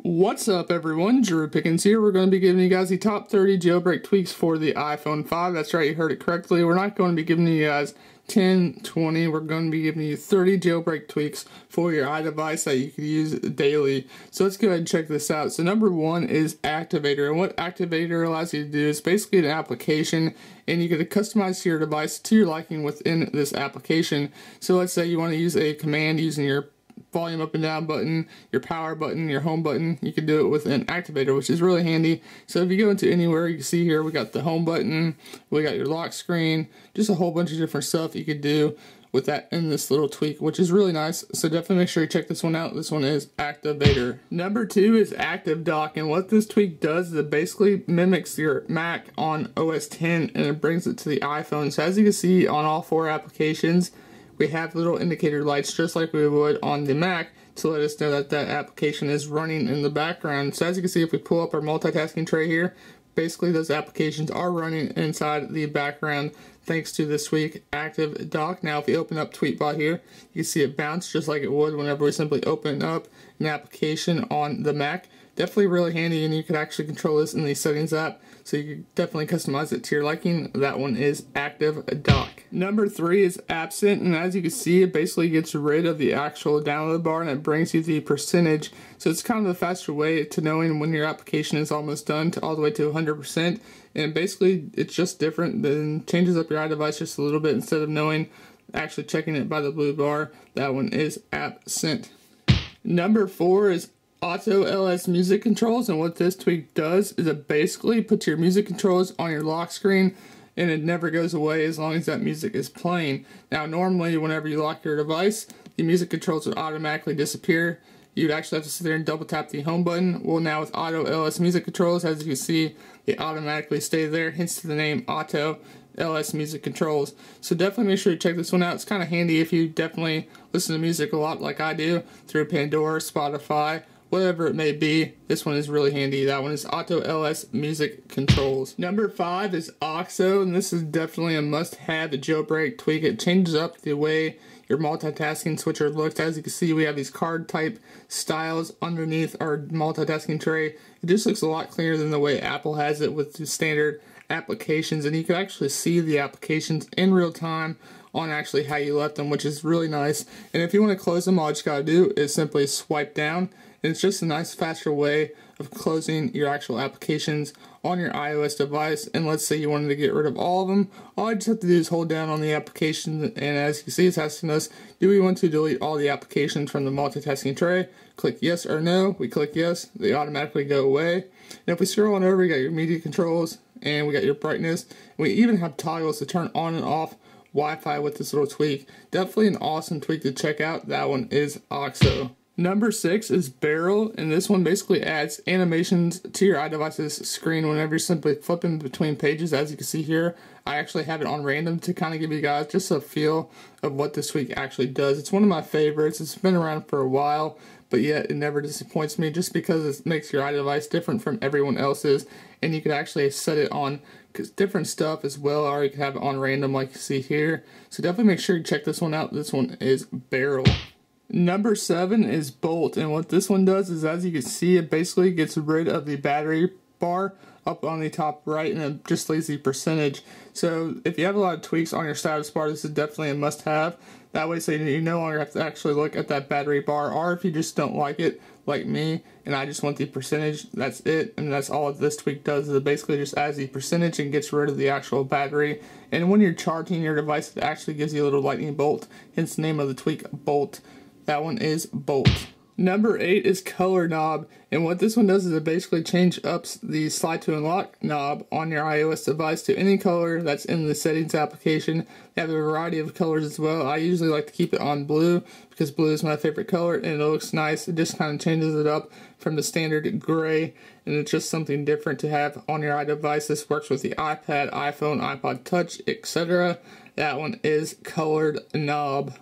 What's up everyone, Drew Pickens here. We're going to be giving you guys the top 30 jailbreak tweaks for the iPhone 5. That's right, you heard it correctly. We're not going to be giving you guys 10, 20. We're going to be giving you 30 jailbreak tweaks for your iDevice that you can use daily. So let's go ahead and check this out. So number one is Activator. And what Activator allows you to do is basically an application, and you get to customize your device to your liking within this application. So let's say you want to use a command using your volume up and down button, your power button, your home button. You can do it with an Activator, which is really handy. So if you go into anywhere, you can see here we got the home button, we got your lock screen, just a whole bunch of different stuff you could do with that in this little tweak, which is really nice. So definitely make sure you check this one out. This one is Activator. Number two is ActiveDock, and what this tweak does is it basically mimics your Mac on OS 10 and it brings it to the iPhone. So as you can see on all four applications, we have little indicator lights just like we would on the Mac to let us know that that application is running in the background. So as you can see, if we pull up our multitasking tray here, basically those applications are running inside the background thanks to this tweak, ActiveDock. Now if you open up Tweetbot here, you can see it bounce just like it would whenever we simply open up an application on the Mac. Definitely really handy, and you can actually control this in the settings app, so you can definitely customize it to your liking. That one is ActiveDock. Number three is Appcent, and as you can see, it basically gets rid of the actual download bar and it brings you the percentage. So it's kind of a faster way to knowing when your application is almost done to all the way to 100%. And basically, it's just different, than changes up your iDevice just a little bit instead of knowing, actually checking it by the blue bar. That one is Appcent. Number four is Auto LS music controls, and what this tweak does is it basically puts your music controls on your lock screen and it never goes away as long as that music is playing. Now normally whenever you lock your device, the music controls would automatically disappear. You'd actually have to sit there and double tap the home button. Well, now with Auto LS music controls, as you can see, they automatically stay there, hence the name Auto LS music controls. So definitely make sure you check this one out. It's kind of handy if you definitely listen to music a lot like I do through Pandora, Spotify, whatever it may be. This one is really handy. That one is Auto LS music controls. Number five is OXO, and this is definitely a must-have jailbreak tweak. It changes up the way your multitasking switcher looks. As you can see, we have these card type styles underneath our multitasking tray. It just looks a lot cleaner than the way Apple has it with the standard applications, and you can actually see the applications in real time on actually how you left them, which is really nice. And if you want to close them, all you just gotta do is simply swipe down. And it's just a nice faster way of closing your actual applications on your iOS device. And let's say you wanted to get rid of all of them, all you just have to do is hold down on the application, and as you can see, it's asking us, do we want to delete all the applications from the multitasking tray? Click yes or no. We click yes, they automatically go away. And if we scroll on over, we got your media controls and we got your brightness. We even have toggles to turn on and off Wi-Fi with this little tweak. Definitely an awesome tweak to check out. That one is OXO. Number six is Barrel, and this one basically adds animations to your iDevice's screen whenever you're simply flipping between pages. As you can see here, I actually have it on random to kind of give you guys just a feel of what this tweak actually does. It's one of my favorites. It's been around for a while, but yet it never disappoints me just because it makes your iDevice different from everyone else's, and you can actually set it on different stuff as well, or you can have it on random like you see here. So definitely make sure you check this one out. This one is Barrel. Number seven is Bolt, and what this one does is, as you can see, it basically gets rid of the battery bar up on the top right, and it just leaves the percentage. So if you have a lot of tweaks on your status bar, this is definitely a must-have. That way, so you no longer have to actually look at that battery bar, or if you just don't like it, like me, and I just want the percentage, that's it, and that's all this tweak does, is it basically just adds the percentage and gets rid of the actual battery. And when you're charging your device, it actually gives you a little lightning bolt, hence the name of the tweak, Bolt. That one is Bolt. Number 8 is Color Knob, and what this one does is it basically changes up the slide to unlock knob on your iOS device to any color that's in the settings application. They have a variety of colors as well. I usually like to keep it on blue because blue is my favorite color and it looks nice. It just kind of changes it up from the standard gray, and it's just something different to have on your iDevice. This works with the iPad, iPhone, iPod Touch, etc. That one is Colored Knob.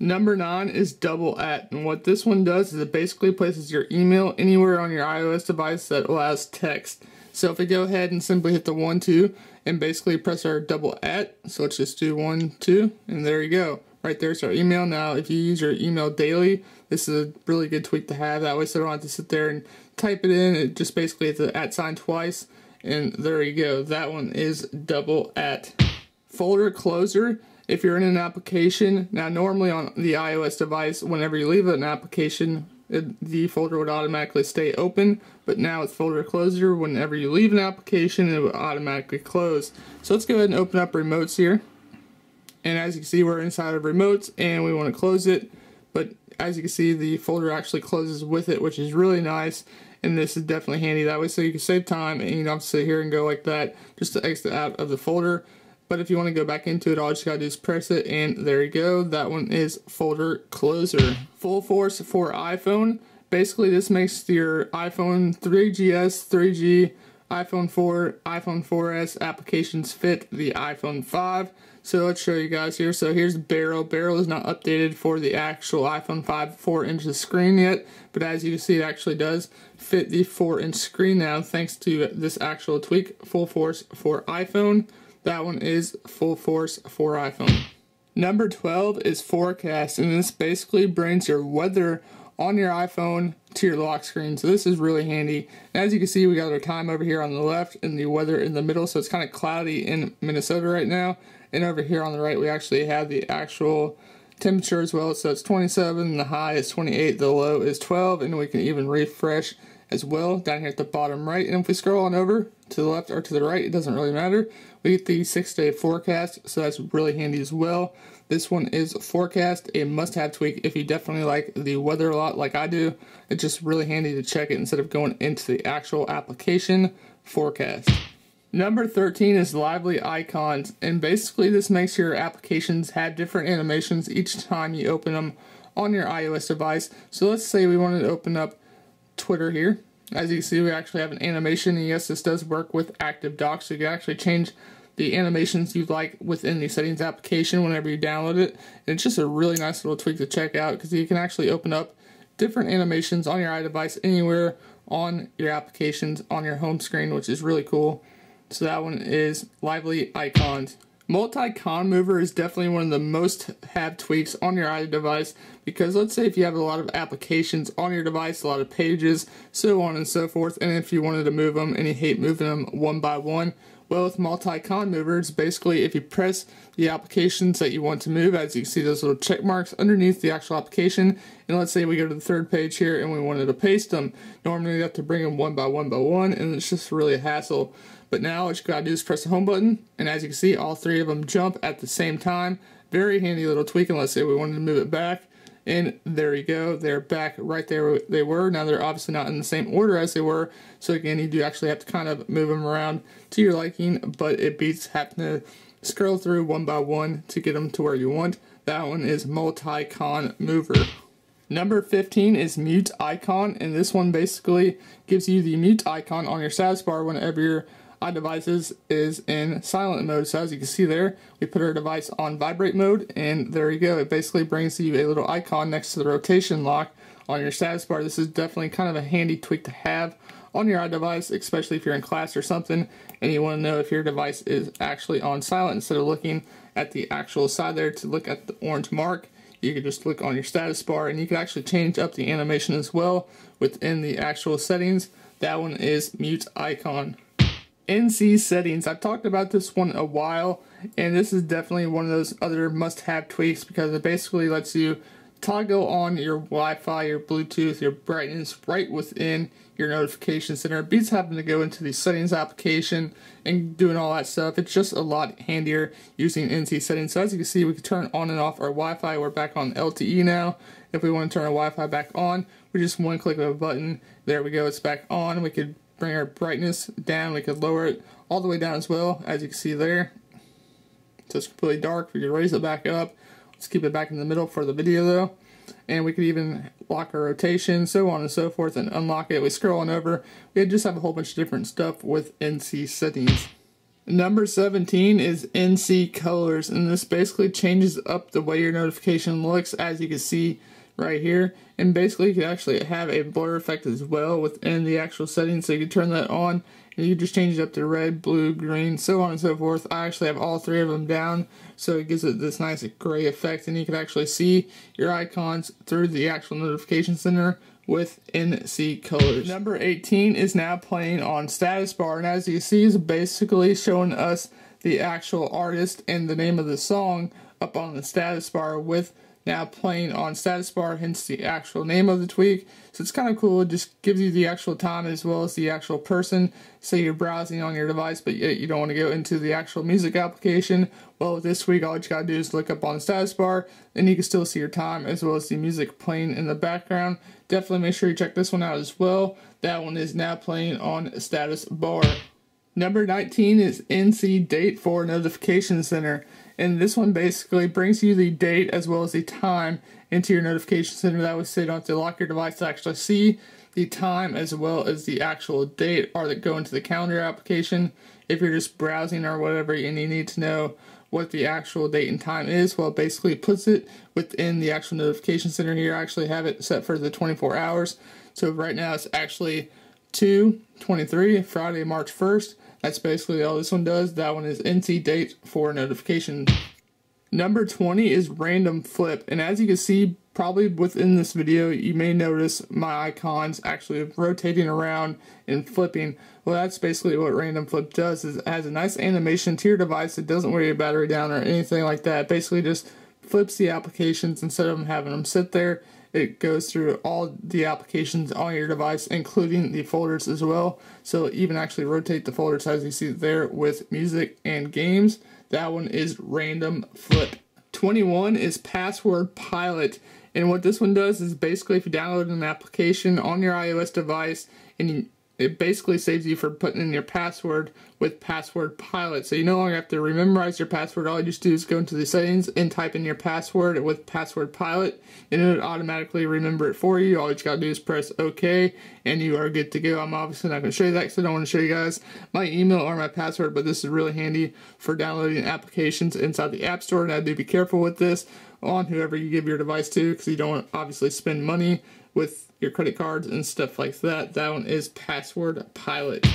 Number 9 is Double @ and what this one does is it basically places your email anywhere on your iOS device that allows text. So if we go ahead and simply hit the 1, 2, and basically press our double at, so let's just do 1, 2, and there you go. Right there's our email. Now, if you use your email daily, this is a really good tweak to have. That way, so you don't have to sit there and type it in. It just basically hit the at sign twice, and there you go. That one is double at. Folder closer. If you're in an application, now normally on the iOS device, whenever you leave an application, the folder would automatically stay open, but now with folder closer, whenever you leave an application, it will automatically close. So let's go ahead and open up remotes here. And as you can see, we're inside of remotes and we want to close it. But as you can see, the folder actually closes with it, which is really nice. And this is definitely handy that way, so you can save time and you don't have to sit here and go like that just to exit out of the folder. But if you want to go back into it, all you just gotta do is press it, and there you go. That one is folder closer. Full force for iPhone. Basically, this makes your iPhone 3GS, 3G, iPhone 4, iPhone 4S applications fit the iPhone 5. So let's show you guys here. So here's Barrel. Barrel is not updated for the actual iPhone 5 4-inch screen yet, but as you can see, it actually does fit the 4-inch screen now thanks to this actual tweak. Full force for iPhone. That one is full force for iPhone. Number 12 is forecast, and this basically brings your weather on your iPhone to your lock screen. So this is really handy. And as you can see, we got our time over here on the left and the weather in the middle. So it's kind of cloudy in Minnesota right now. And over here on the right, we actually have the actual temperature as well. So it's 27, the high is 28, the low is 12, and we can even refresh as well down here at the bottom right. And if we scroll on over to the left or to the right, it doesn't really matter. We get the 6-day forecast, so that's really handy as well. This one is forecast, a must-have tweak if you definitely like the weather a lot like I do. It's just really handy to check it instead of going into the actual application forecast. Number 13 is lively icons, and basically this makes your applications have different animations each time you open them on your iOS device. So let's say we wanted to open up Twitter here. As you can see, we actually have an animation, and yes, this does work with ActiveDock, so you can actually change the animations you'd like within the settings application whenever you download it. And it's just a really nice little tweak to check out because you can actually open up different animations on your iDevice anywhere on your applications on your home screen, which is really cool. So that one is lively icons. Muteicon mover is definitely one of the most have tweaks on your iDevice, because let's say if you have a lot of applications on your device, a lot of pages, so on and so forth, and if you wanted to move them and you hate moving them one by one, well, with Muteicon mover, it's basically if you press the applications that you want to move, as you can see those little check marks underneath the actual application, and let's say we go to the third page here and we wanted to paste them. Normally you have to bring them one by one, and it's just really a hassle. But now what you gotta do is press the home button, and as you can see, all three of them jump at the same time. Very handy little tweak, and let's say we wanted to move it back, and there you go, they're back right there they were. Now they're obviously not in the same order as they were, so again, you do actually have to kind of move them around to your liking, but it beats having to scroll through one by one to get them to where you want. That one is Muteicon mover. Number 15 is Muteicon, and this one basically gives you the mute icon on your status bar whenever your iDevices is in silent mode. So as you can see there, we put our device on vibrate mode, and there you go. It basically brings you a little icon next to the rotation lock on your status bar. This is definitely kind of a handy tweak to have on your iDevice, especially if you're in class or something and you want to know if your device is actually on silent. Instead of looking at the actual side there to look at the orange mark, you can just look on your status bar, and you can actually change up the animation as well within the actual settings. That one is Muteicon. NC settings. I've talked about this one a while, and this is definitely one of those other must-have tweaks because it basically lets you toggle on your Wi-Fi, your Bluetooth, your brightness right within your notification center. It beats having to go into the settings application and doing all that stuff. It's just a lot handier using NC settings. So as you can see, we can turn on and off our Wi-Fi. We're back on LTE now. If we want to turn our Wi-Fi back on, we just one click of a button. There we go, it's back on. We could bring our brightness down. We could lower it all the way down as well, as you can see there. So it's completely dark. We could raise it back up. Let's keep it back in the middle for the video though. And we could even lock our rotation, so on and so forth, and unlock it. We scroll on over. We just have a whole bunch of different stuff with NC settings. Number 17 is Nccolors, and this basically changes up the way your notification looks. As you can see right here, and basically you can actually have a blur effect as well within the actual settings, so you can turn that on and you can just change it up to red, blue, green, so on and so forth. I actually have all three of them down, so it gives it this nice gray effect, and you can actually see your icons through the actual notification center with Nccolors. Number 18 is now playing on status bar, and as you see, is basically showing us the actual artist and the name of the song up on the status bar with now playing on status bar, hence the actual name of the tweak. So it's kind of cool. It just gives you the actual time as well as the actual person. Say you're browsing on your device, but yet you don't want to go into the actual music application. Well, with this tweak, all you gotta do is look up on the status bar, and you can still see your time as well as the music playing in the background. Definitely make sure you check this one out as well. That one is now playing on status bar. Number 19 is NC Date for Notification Center, and this one basically brings you the date as well as the time into your notification center. That way, so you don't have to lock your device to actually see the time as well as the actual date, or that go into the calendar application. If you're just browsing or whatever and you need to know what the actual date and time is, well, it basically puts it within the actual notification center here. I actually have it set for the 24 hours. So right now it's actually 2/23, Friday, March 1st. That's basically all this one does. That one is NC Date for Notification. Number 20 is Random Flip, and as you can see probably within this video, you may notice my icons actually rotating around and flipping. Well, that's basically what Random Flip does, is it has a nice animation to your device. It doesn't wear your battery down or anything like that. It basically just flips the applications instead of having them sit there. It goes through all the applications on your device, including the folders as well. So even actually rotate the folders as you see there with music and games. That one is Random Flip. 21 is Password Pilot. And what this one does is basically if you download an application on your iOS device, and it basically saves you from putting in your password with Password Pilot. So you no longer have to memorize your password. All you just do is go into the settings and type in your password with Password Pilot, and it would automatically remember it for you. All you gotta do is press OK, and you are good to go. I'm obviously not going to show you that because I don't want to show you guys my email or my password, but this is really handy for downloading applications inside the App Store, and I do be careful with this on whoever you give your device to, because you don't want to obviously spend money with your credit cards and stuff like that. That one is Password Pilot.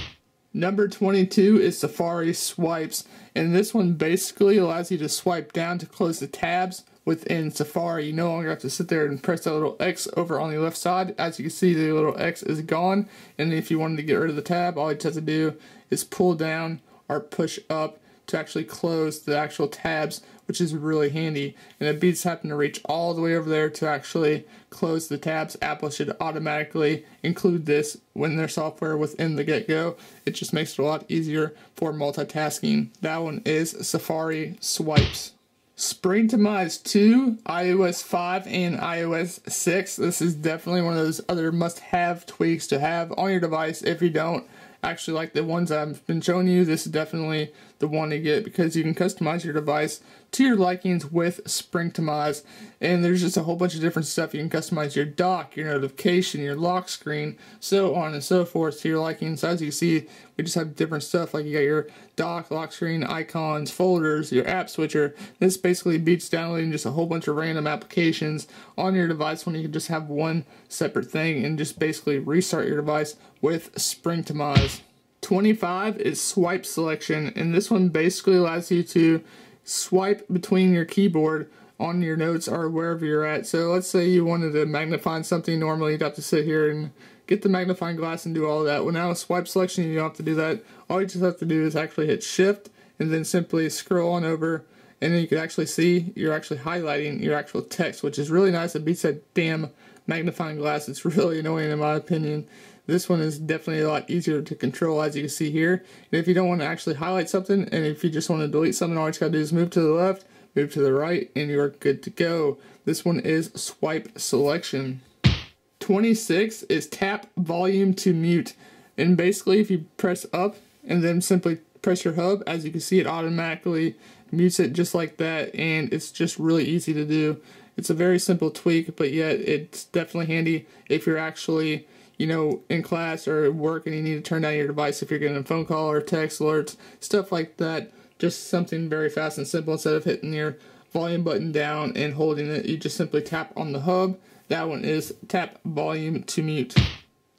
Number 22 is Safariswipez, and this one basically allows you to swipe down to close the tabs within Safari. You no longer have to sit there and press that little X over on the left side. As you can see, the little X is gone, and if you wanted to get rid of the tab, all you just have to do is pull down or push up to actually close the actual tabs, which is really handy, and it beats having to reach all the way over there to actually close the tabs. Apple should automatically include this when their software within the get-go. It just makes it a lot easier for multitasking. That one is Safariswipez. Springtomize 2, iOS 5, and iOS 6. This is definitely one of those other must-have tweaks to have on your device. If you don't actually like the ones I've been showing you, this is definitely the one to get, because you can customize your device to your likings with Springtomize, and there's just a whole bunch of different stuff. You can customize your dock, your notification, your lock screen, so on and so forth to your likings. As you see, we just have different stuff, like you got your dock, lock screen, icons, folders, your app switcher. This basically beats downloading just a whole bunch of random applications on your device when you can just have one separate thing and just basically restart your device with Springtomize. 25 is Swipe Selection, and this one basically allows you to swipe between your keyboard on your notes or wherever you're at. So let's say you wanted to magnify something. Normally you'd have to sit here and get the magnifying glass and do all that. Well, now with Swipe Selection, you don't have to do that. All you just have to do is actually hit Shift and then simply scroll on over, and then you can actually see you're actually highlighting your actual text, which is really nice. It beats that damn magnifying glass. It's really annoying in my opinion. This one is definitely a lot easier to control, as you can see here. And if you don't want to actually highlight something, and if you just want to delete something, all you just got to do is move to the left, move to the right, and you're good to go. This one is Swipe Selection. 26 is Tap Volume to Mute. And basically, if you press up and then simply press your hub, as you can see, it automatically mutes it just like that, and it's just really easy to do. It's a very simple tweak, but yet it's definitely handy if you're actually, you know, in class or at work and you need to turn down your device if you're getting a phone call or text alerts, stuff like that. Just something very fast and simple. Instead of hitting your volume button down and holding it, you just simply tap on the hub, That one is tap volume to mute.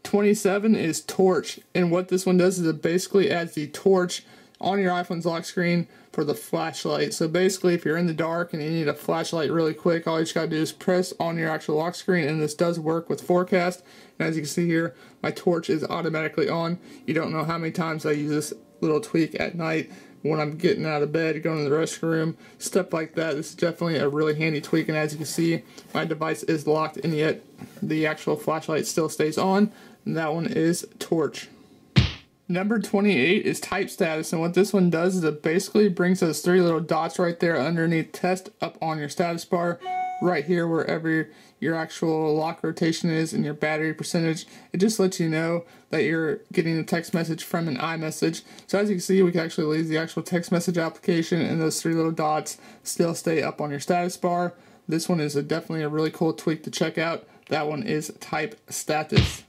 27 is torch, and what this one does is it basically adds the torch on your iPhone's lock screen for the flashlight. So basically, if you're in the dark and you need a flashlight really quick, all you just gotta do is press on your actual lock screen, and this does work with forecast. And as you can see here, my torch is automatically on. You don't know how many times I use this little tweak at night when I'm getting out of bed, going to the restroom, stuff like that. This is definitely a really handy tweak, and as you can see, my device is locked, and yet the actual flashlight still stays on, and that one is torch. Number 28 is Typestatu, and what this one does is it basically brings those three little dots right there underneath test up on your status bar, right here wherever your actual lock rotation is and your battery percentage. It just lets you know that you're getting a text message from an iMessage. So as you can see, we can actually leave the actual text message application, and those three little dots still stay up on your status bar. This one is definitely a really cool tweak to check out. That one is Typestatu.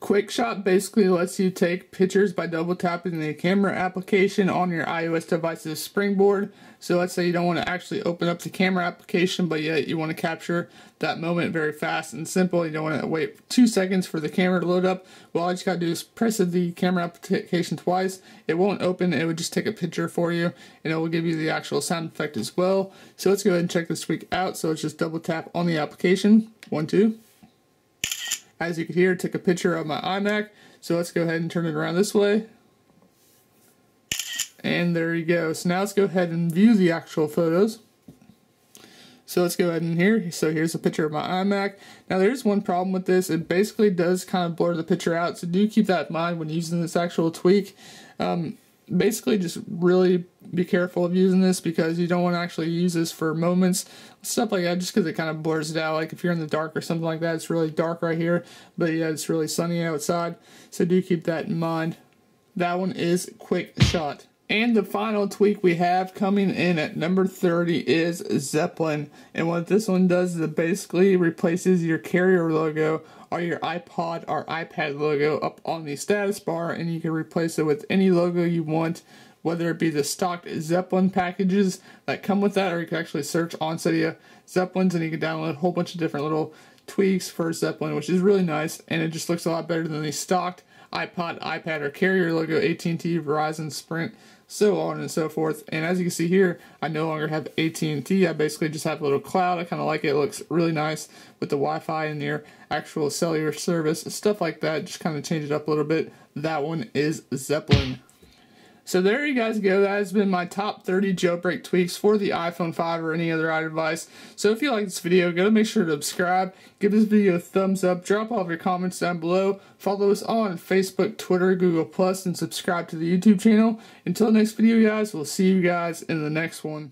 QuickShoot basically lets you take pictures by double tapping the camera application on your iOS device's springboard. So let's say you don't want to actually open up the camera application, but yet you want to capture that moment very fast and simple. You don't want to wait 2 seconds for the camera to load up. Well, all you just got to do is press the camera application twice. It won't open, it would just take a picture for you, and it will give you the actual sound effect as well. So let's go ahead and check this tweak out. So let's just double tap on the application. 1, 2. As you can hear, take a picture of my iMac. So let's go ahead and turn it around this way. And there you go. So now let's go ahead and view the actual photos. So let's go ahead and here. So here's a picture of my iMac. Now there's one problem with this. It basically does kind of blur the picture out. So do keep that in mind when using this actual tweak. Basically just really be careful of using this, because you don't want to actually use this for moments, stuff like that, just because it kind of blurs it out. Like if you're in the dark or something like that, it's really dark right here, but yeah, it's really sunny outside, so do keep that in mind. That one is QuickShoot. And the final tweak we have coming in at number 30 is Zeppelin. And what this one does is it basically replaces your carrier logo or your iPod or iPad logo up on the status bar, and you can replace it with any logo you want, whether it be the stock Zeppelin packages that come with that, or you can actually search on Cydia Zeppelins and you can download a whole bunch of different little tweaks for Zeppelin, which is really nice, and it just looks a lot better than the stocked iPod, iPad, or carrier logo, AT&T, Verizon, Sprint, so on and so forth. And as you can see here, I no longer have AT&T. I basically just have a little cloud. I kind of like it. It looks really nice with the Wi-Fi and your actual cellular service, stuff like that. Just kind of change it up a little bit. That one is Zeppelin. So there you guys go. That has been my top 30 jailbreak tweaks for the iPhone 5 or any other device. So if you like this video, go make sure to subscribe, give this video a thumbs up, drop all of your comments down below, follow us on Facebook, Twitter, Google+, and subscribe to the YouTube channel. Until next video, guys, we'll see you guys in the next one.